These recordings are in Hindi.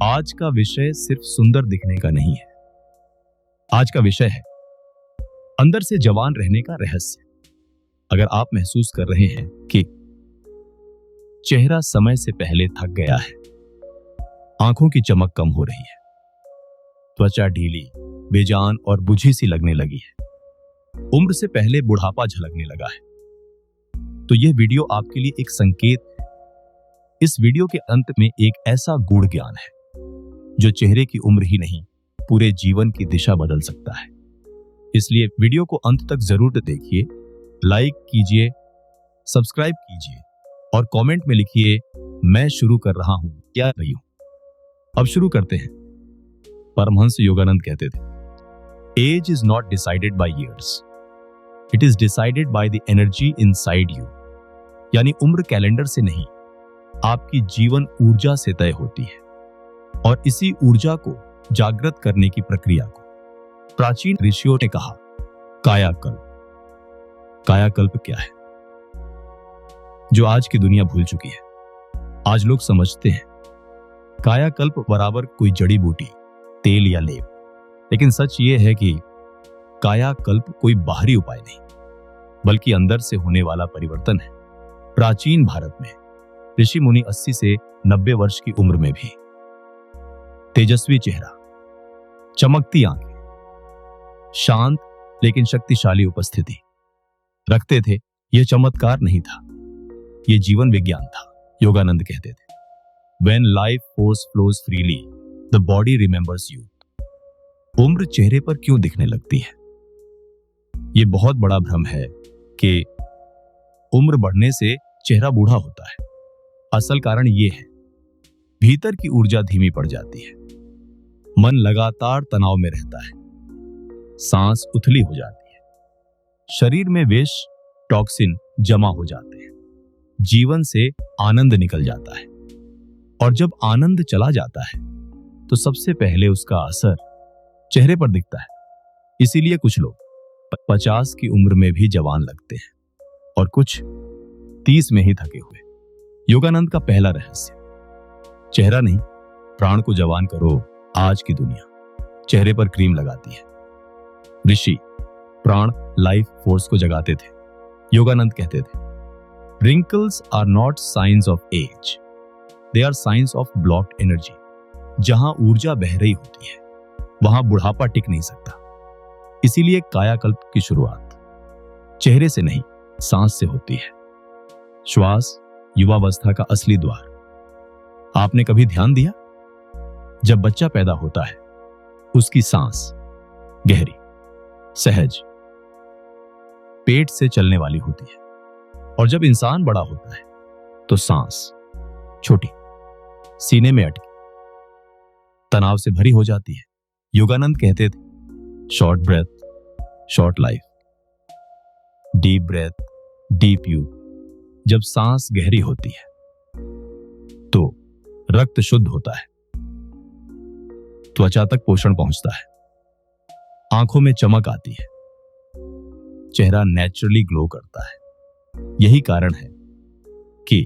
आज का विषय सिर्फ सुंदर दिखने का नहीं है। आज का विषय है अंदर से जवान रहने का रहस्य। अगर आप महसूस कर रहे हैं कि चेहरा समय से पहले थक गया है, आंखों की चमक कम हो रही है, त्वचा ढीली, बेजान और बुझी सी लगने लगी है, उम्र से पहले बुढ़ापा झलकने लगा है, तो यह वीडियो आपके लिए एक संकेत है। इस वीडियो के अंत में एक ऐसा गूढ़ ज्ञान है जो चेहरे की उम्र ही नहीं, पूरे जीवन की दिशा बदल सकता है। इसलिए वीडियो को अंत तक जरूर देखिए, लाइक कीजिए, सब्सक्राइब कीजिए और कमेंट में लिखिए, मैं शुरू कर रहा हूं क्या रही हूं। अब शुरू करते हैं। परमहंस योगानंद कहते थे, age is not decided by years, it is decided by the energy inside you. यानी उम्र कैलेंडर से नहीं, आपकी जीवन ऊर्जा से तय होती है, और इसी ऊर्जा को जागृत करने की प्रक्रिया को प्राचीन ऋषियों ने कहा कायाकल्प। कायाकल्प क्या है, जो आज की दुनिया भूल चुकी है। आज लोग समझते हैं कायाकल्प बराबर कोई जड़ी बूटी, तेल या लेप, लेकिन सच ये है कि कायाकल्प कोई बाहरी उपाय नहीं, बल्कि अंदर से होने वाला परिवर्तन है। प्राचीन भारत में ऋषि मुनि 80 से 90 वर्ष की उम्र में भी तेजस्वी चेहरा, चमकती आंखें, शांत लेकिन शक्तिशाली उपस्थिति रखते थे। यह चमत्कार नहीं था, यह जीवन विज्ञान था। योगानंद कहते थे, When life force flows freely, the body remembers youth। उम्र चेहरे पर क्यों दिखने लगती है? यह बहुत बड़ा भ्रम है कि उम्र बढ़ने से चेहरा बूढ़ा होता है। असल कारण यह है, भीतर की ऊर्जा धीमी पड़ जाती है, मन लगातार तनाव में रहता है, सांस उथली हो जाती है, शरीर में विष, टॉक्सिन जमा हो जाते हैं, जीवन से आनंद निकल जाता है, और जब आनंद चला जाता है तो सबसे पहले उसका असर चेहरे पर दिखता है। इसीलिए कुछ लोग 50 की उम्र में भी जवान लगते हैं और कुछ 30 में ही थके हुए। योगानंद का पहला रहस्य, चेहरा नहीं, प्राण को जवान करो। आज की दुनिया चेहरे पर क्रीम लगाती है। ऋषि प्राण, लाइफ फोर्स को जगाते थे। योगानंद कहते थे, wrinkles are not signs of age, they are signs of blocked energy। जहां ऊर्जा बह रही होती है वहां बुढ़ापा टिक नहीं सकता। इसीलिए कायाकल्प की शुरुआत चेहरे से नहीं, सांस से होती है। श्वास युवावस्था का असली द्वार। आपने कभी ध्यान दिया, जब बच्चा पैदा होता है उसकी सांस गहरी, सहज, पेट से चलने वाली होती है, और जब इंसान बड़ा होता है तो सांस छोटी, सीने में अटकी, तनाव से भरी हो जाती है। योगानंद कहते थे, short breath short life, deep breath deep youth. जब सांस गहरी होती है तो रक्त शुद्ध होता है, त्वचा तक पोषण पहुंचता है, आंखों में चमक आती है, चेहरा नेचुरली ग्लो करता है। यही कारण है कि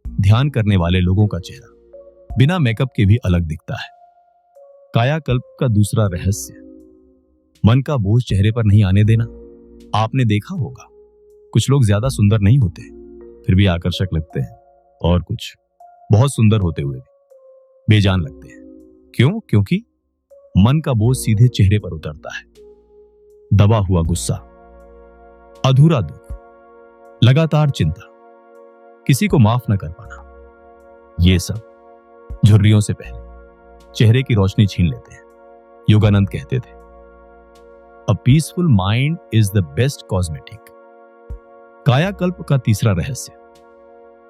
ध्यान करने वाले लोगों का चेहरा बिना मेकअप के भी अलग दिखता है। कायाकल्प का दूसरा रहस्य, मन का बोझ चेहरे पर नहीं आने देना। आपने देखा होगा, कुछ लोग ज्यादा सुंदर नहीं होते फिर भी आकर्षक लगते हैं, और कुछ बहुत सुंदर होते हुए भी बेजान लगते हैं। क्यों? क्योंकि मन का बोझ सीधे चेहरे पर उतरता है। दबा हुआ गुस्सा, अधूरा दुख, लगातार चिंता, किसी को माफ न कर पाना, ये सब झुर्रियों से पहले चेहरे की रोशनी छीन लेते हैं। योगानंद कहते थे, a peaceful mind is the best cosmetic. कायाकल्प का तीसरा रहस्य,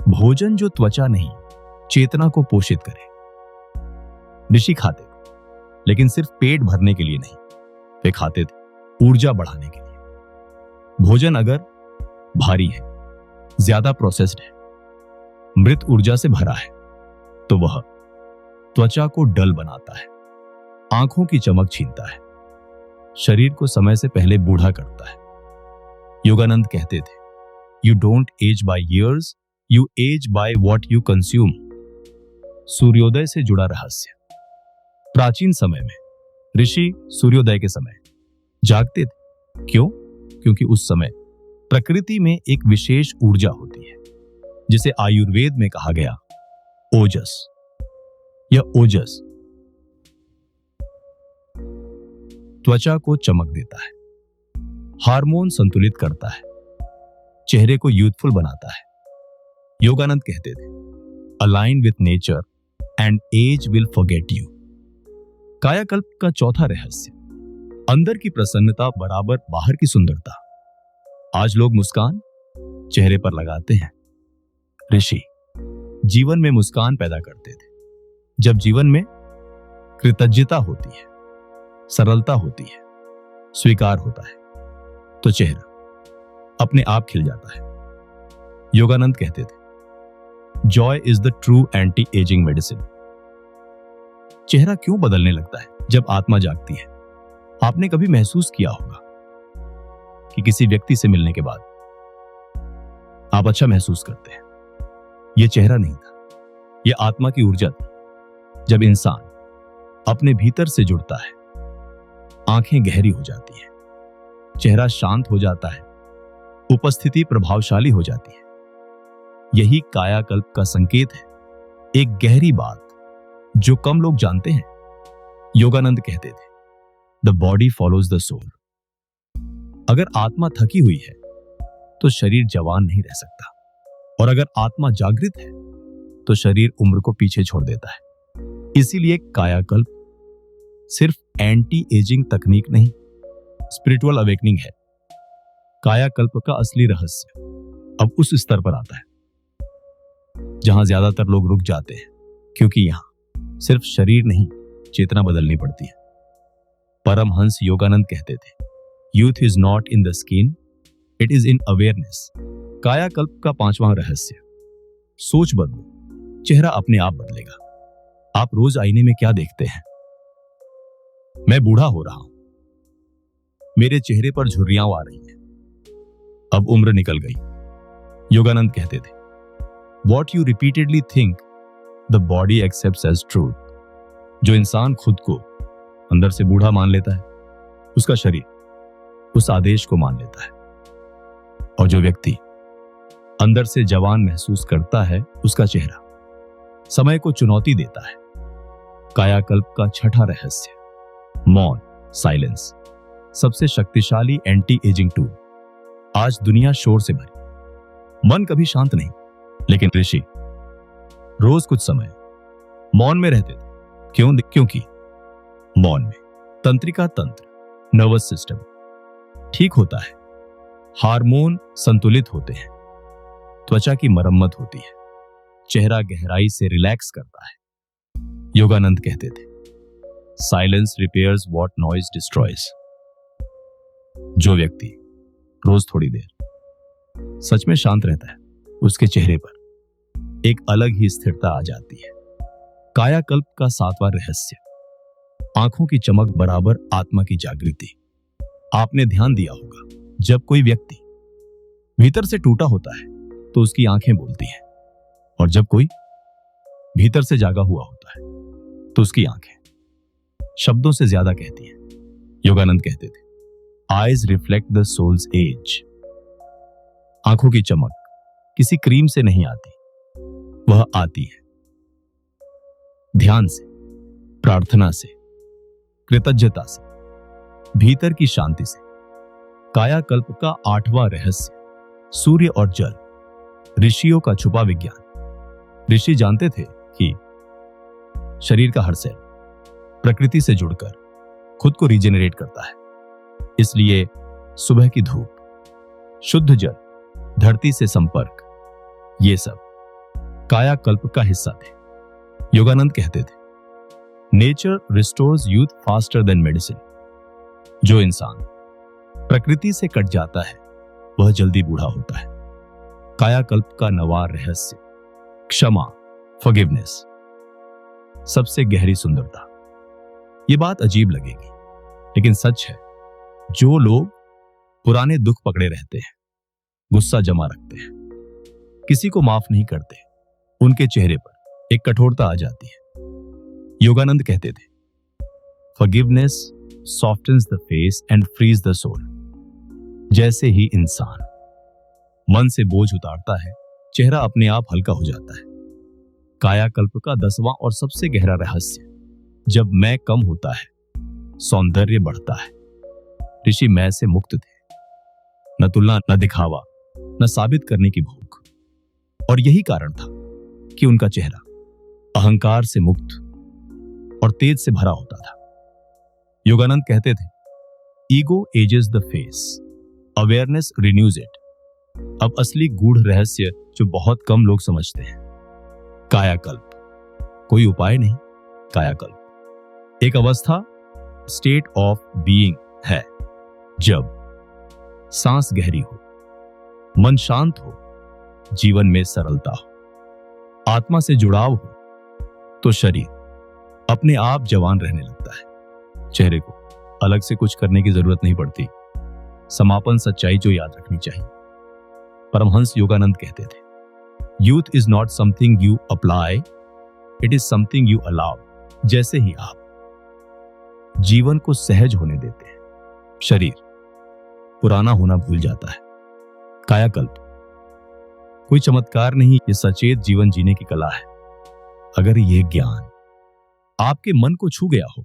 भोजन जो त्वचा नहीं, चेतना को पोषित करे। ऋषि खाते थे, लेकिन सिर्फ पेट भरने के लिए नहीं, वे खाते थे ऊर्जा बढ़ाने के लिए। भोजन अगर भारी है, ज्यादा प्रोसेस्ड है, मृत ऊर्जा से भरा है, तो वह त्वचा को डल बनाता है, आंखों की चमक छीनता है, शरीर को समय से पहले बूढ़ा करता है। योगानंद कहते थे, you don't age by years, you age by what you consume। सूर्योदय से जुड़ा रहस्य। प्राचीन समय में ऋषि सूर्योदय के समय जागते थे। क्यों? क्योंकि उस समय प्रकृति में एक विशेष ऊर्जा होती है जिसे आयुर्वेद में कहा गया ओजस। यह ओजस त्वचा को चमक देता है, हार्मोन संतुलित करता है, चेहरे को यूथफुल बनाता है। योगानंद कहते थे, align with nature and age will forget you. कायाकल्प का चौथा रहस्य, अंदर की प्रसन्नता बराबर बाहर की सुंदरता। आज लोग मुस्कान चेहरे पर लगाते हैं। ऋषि जीवन में मुस्कान पैदा करते थे। जब जीवन में कृतज्ञता होती है, सरलता होती है, स्वीकार होता है, तो चेहरा अपने आप खिल जाता है। योगानंद कहते थे, Joy is the true anti ageing medicine. चेहरा क्यों बदलने लगता है जब आत्मा जागती है? आपने कभी महसूस किया होगा कि किसी व्यक्ति से मिलने के बाद आप अच्छा महसूस करते हैं। यह चेहरा नहीं था, यह आत्मा की ऊर्जा थी। जब इंसान अपने भीतर से जुड़ता है, आंखें गहरी हो जाती हैं, चेहरा शांत हो जाता है, उपस्थिति प्रभावशाली हो जाती है। यही कायाकल्प का संकेत है। एक गहरी बात जो कम लोग जानते हैं। योगानंद कहते थे, the body follows the soul. अगर आत्मा थकी हुई है तो शरीर जवान नहीं रह सकता, और अगर आत्मा जागृत है तो शरीर उम्र को पीछे छोड़ देता है। इसीलिए कायाकल्प सिर्फ एंटी एजिंग तकनीक नहीं, स्पिरिचुअल अवेकनिंग है। कायाकल्प का असली रहस्य अब उस स्तर पर आता है जहां ज्यादातर लोग रुक जाते हैं, क्योंकि यहां सिर्फ शरीर नहीं, चेतना बदलनी पड़ती है। परमहंस योगानंद कहते थे, youth is not in the skin, it is in awareness. कायाकल्प का पांचवां रहस्य, सोच बदलो, चेहरा अपने आप बदलेगा। आप रोज आईने में क्या देखते हैं? मैं बूढ़ा हो रहा हूं, मेरे चेहरे पर झुर्रियां आ रही हैं, अब उम्र निकल गई। योगानंद कहते थे, what you repeatedly think the body accepts as truth. जो इंसान खुद को अंदर से बूढ़ा मान लेता है, उसका शरीर उस आदेश को मान लेता है, और जो व्यक्ति अंदर से जवान महसूस करता है, उसका चेहरा समय को चुनौती देता है। कायाकल्प का छठा रहस्य, मौन, साइलेंस, सबसे शक्तिशाली एंटी एजिंग टूल। आज दुनिया शोर से भरी, मन कभी शांत नहीं, लेकिन ऋषि रोज कुछ समय मौन में रहते थे। क्योंकि मौन में तंत्रिका तंत्र, नर्वस सिस्टम ठीक होता है, हार्मोन संतुलित होते हैं, त्वचा की मरम्मत होती है, चेहरा गहराई से रिलैक्स करता है। योगानंद कहते थे, silence repairs what noise destroys. जो व्यक्ति रोज थोड़ी देर सच में शांत रहता है, उसके चेहरे पर एक अलग ही स्थिरता आ जाती है। कायाकल्प का सातवां रहस्य, आंखों की चमक बराबर आत्मा की जागृति। आपने ध्यान दिया होगा, जब कोई व्यक्ति भीतर से टूटा होता है तो उसकी आंखें बोलती हैं, और जब कोई भीतर से जागा हुआ होता है तो उसकी आंखें शब्दों से ज्यादा कहती हैं। योगानंद कहते थे, eyes reflect the soul's age. आंखों की चमक किसी क्रीम से नहीं आती, वह आती है ध्यान से, प्रार्थना से, कृतज्ञता से, भीतर की शांति से। कायाकल्प का आठवां रहस्य, सूर्य और जल, ऋषियों का छुपा विज्ञान। ऋषि जानते थे कि शरीर का हर सेल प्रकृति से जुड़कर खुद को रीजेनरेट करता है। इसलिए सुबह की धूप, शुद्ध जल, धरती से संपर्क, ये सब कायाकल्प का हिस्सा थे। योगानंद कहते थे, nature restores youth faster than medicine. जो इंसान प्रकृति से कट जाता है वह जल्दी बूढ़ा होता है। कायाकल्प का नवा रहस्य, क्षमा, फॉरगिवनेस, सबसे गहरी सुंदरता। यह बात अजीब लगेगी, लेकिन सच है। जो लोग पुराने दुख पकड़े रहते हैं, गुस्सा जमा रखते हैं, किसी को माफ नहीं करते, उनके चेहरे पर एक कठोरता आ जाती है। योगानंद कहते थे, forgiveness softens the face and frees the soul. जैसे ही इंसान मन से बोझ उतारता है, चेहरा अपने आप हल्का हो जाता है। कायाकल्प का 10वां और सबसे गहरा रहस्य, जब मैं कम होता है, सौंदर्य बढ़ता है। ऋषि मैं से मुक्त थे, न तुलना, न दिखावा, न साबित करने की भूख। और यही कारण था कि उनका चेहरा अहंकार से मुक्त और तेज से भरा होता था। योगानंद कहते थे, ego ages the face, awareness renews it. अब असली गूढ़ रहस्य जो बहुत कम लोग समझते हैं, कायाकल्प कोई उपाय नहीं। कायाकल्प एक अवस्था, स्टेट ऑफ बीइंग है, जब सांस गहरी हो, मन शांत हो, जीवन में सरलता हो, आत्मा से जुड़ाव हो, तो शरीर अपने आप जवान रहने लगता है। चेहरे को अलग से कुछ करने की जरूरत नहीं पड़ती। समापन सच्चाई जो याद रखनी चाहिए। परमहंस योगानंद कहते थे, youth is not something you apply, it is something you allow. जैसे ही आप जीवन को सहज होने देते हैं, शरीर पुराना होना भूल जाता है। कायाकल्प कोई चमत्कार नहीं, ये सचेत जीवन जीने की कला है। अगर ये ज्ञान आपके मन को छू गया हो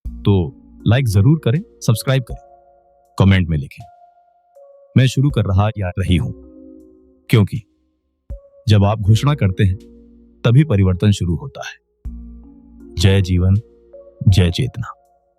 तो लाइक जरूर करें, सब्सक्राइब करें, कमेंट में लिखें, मैं शुरू कर रहा या रही हूं। क्योंकि जब आप घोषणा करते हैं, तभी परिवर्तन शुरू होता है। जय जीवन, जय चेतना।